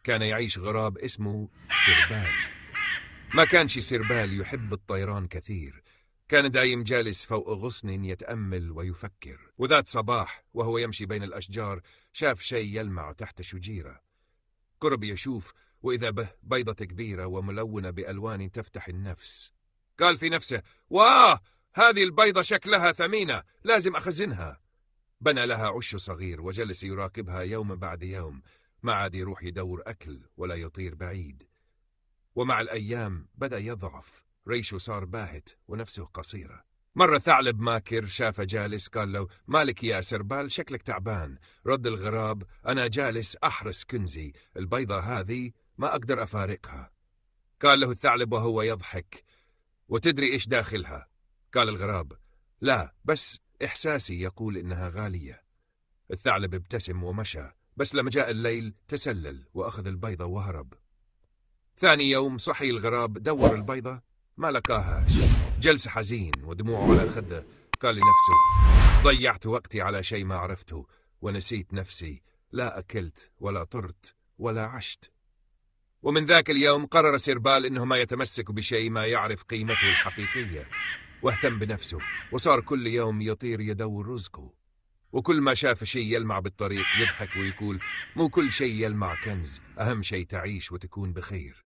كان يعيش غراب اسمه سربال. ما كانش سربال يحب الطيران كثير، كان دايم جالس فوق غصن يتأمل ويفكر. وذات صباح وهو يمشي بين الأشجار شاف شيء يلمع تحت شجيرة. قرب يشوف، وإذا به بيضة كبيرة وملونة بألوان تفتح النفس. قال في نفسه: واه، هذه البيضة شكلها ثمينة، لازم أخزنها. بنى لها عش صغير وجلس يراقبها يوم بعد يوم، ما عاد يروح يدور أكل ولا يطير بعيد. ومع الأيام بدأ يضعف، ريشه صار باهت ونفسه قصيرة. مرة ثعلب ماكر شافه جالس، قال له: مالك يا سربال، شكلك تعبان. رد الغراب: أنا جالس أحرس كنزي، البيضة هذه ما أقدر أفارقها. قال له الثعلب وهو يضحك: وتدري إيش داخلها؟ قال الغراب: لا، بس إحساسي يقول إنها غالية. الثعلب ابتسم ومشى، بس لما جاء الليل تسلل وأخذ البيضة وهرب. ثاني يوم صحي الغراب، دور البيضة ما لقاهاش، جلس حزين ودموعه على خده. قال لنفسه: ضيعت وقتي على شيء ما عرفته، ونسيت نفسي، لا أكلت ولا طرت ولا عشت. ومن ذاك اليوم قرر سربال إنه ما يتمسك بشيء ما يعرف قيمته الحقيقية، واهتم بنفسه، وصار كل يوم يطير يدور رزقه. وكل ما شاف شيء يلمع بالطريق يضحك ويقول: مو كل شيء يلمع كنز، أهم شيء تعيش وتكون بخير.